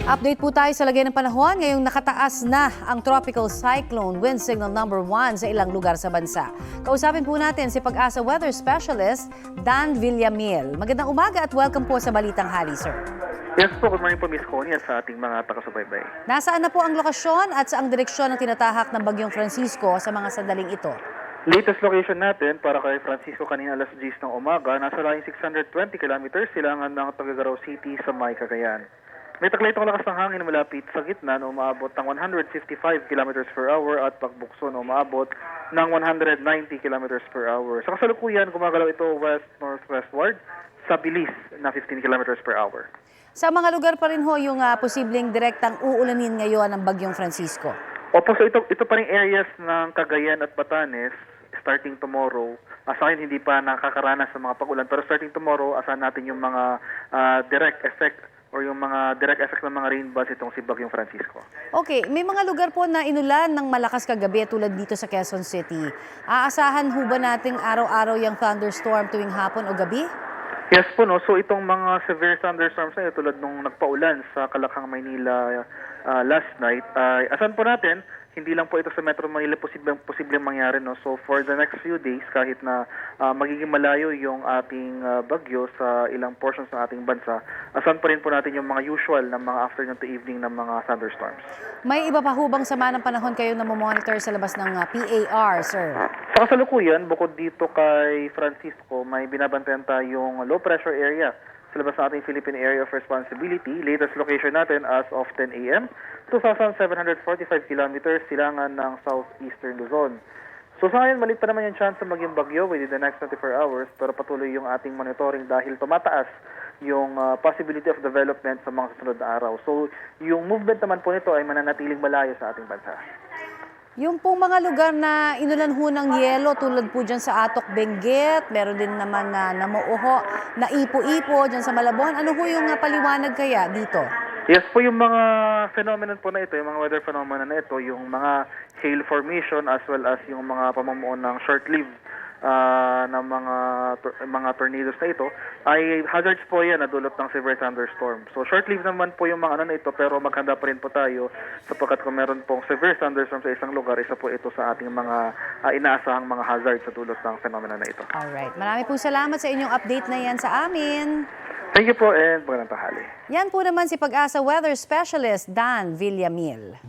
Update po tayo sa lagay ng panahon. Ngayong nakataas na ang tropical cyclone wind signal number 1 sa ilang lugar sa bansa. Kausapin po natin si Pag-asa Weather Specialist Dan Villamil. Magandang umaga at welcome po sa Balitang Hali, sir. Yes po, good morning po Ms. Connie at sa ating mga takasubaybay. Nasaan na po ang lokasyon at saang direksyon ng tinatahak ng Bagyong Francisco sa mga sandaling ito? Latest location natin para kay Francisco kanina alas 10 ng umaga, nasa layong 620 kilometers silangan ng Tuguegarao City sa May, Cagayan. May taglay itong lakas ng hangin na malapit sa gitna na umaabot ng 155 km per hour at pagbukso na umaabot ng 190 km per hour. Sa kasalukuyan, gumagalaw ito west-northwestward sa bilis na 15 km per hour. Sa mga lugar pa rin ho yung posibleng direktang uulanin ngayon ng Bagyong Francisco. Opo, so ito pa rin areas ng Cagayan at Batanes starting tomorrow. Sa akin hindi pa nakakaranas sa mga pag-ulan pero starting tomorrow asahan natin yung mga direct effect or yung mga direct effect ng mga rainbows itong si Bagyong Francisco. Okay, may mga lugar po na inulan ng malakas kagabi tulad dito sa Quezon City. Aasahan ho ba nating araw-araw yung thunderstorm tuwing hapon o gabi? Yes po, no. So itong mga severe thunderstorms na ito, tulad nung nagpaulan sa Kalakhang, Maynila last night, asahan po natin, hindi lang po ito sa Metro Manila posibleng mangyari, no. So for the next few days, kahit na magiging malayo yung ating bagyo sa ilang portions ng ating bansa, asahan pa rin po natin yung mga usual na mga afternoon to evening ng mga thunderstorms. May iba pa hubang sama ng panahon kayo na monitor sa labas ng PAR, sir? Sa kasalukuyan, bukod dito kay Francisco, may binabantayan tayong low pressure area sa labas ng ating Philippine Area of Responsibility. Latest location natin as of 10 a.m., 2,745 kilometers silangan ng southeastern Luzon. So sa ngayon, maliit pa naman yung chance na maging bagyo within the next 24 hours, pero patuloy yung ating monitoring dahil tumataas yung possibility of development sa mga susunod na araw. So yung movement naman po nito ay mananatiling malayo sa ating bansa. Yung pong mga lugar na inulan ho ng yelo tulad po dyan sa Atok, Benguet, meron din naman na Namuuho, na Ipo-Ipo dyan sa Malabon. Ano ho yung paliwanag kaya dito? Yes po, yung mga phenomenon po na ito, yung mga weather phenomenon na ito, yung mga hail formation as well as yung mga pamumuo ng short-lived ng mga tornadoes na ito, ay hazards po yan na dulot ng severe thunderstorm. So short-lived naman po yung mga ano na ito, pero maghanda pa rin po tayo sapagkat kung meron pong severe thunderstorm sa isang lugar, isa po ito sa ating mga inaasahang mga hazards sa dulot ng phenomena na ito. Alright, marami pong salamat sa inyong update na yan sa amin. Thank you po and magandang tanghali. Yan po naman si Pag-asa Weather Specialist Dan Villamil.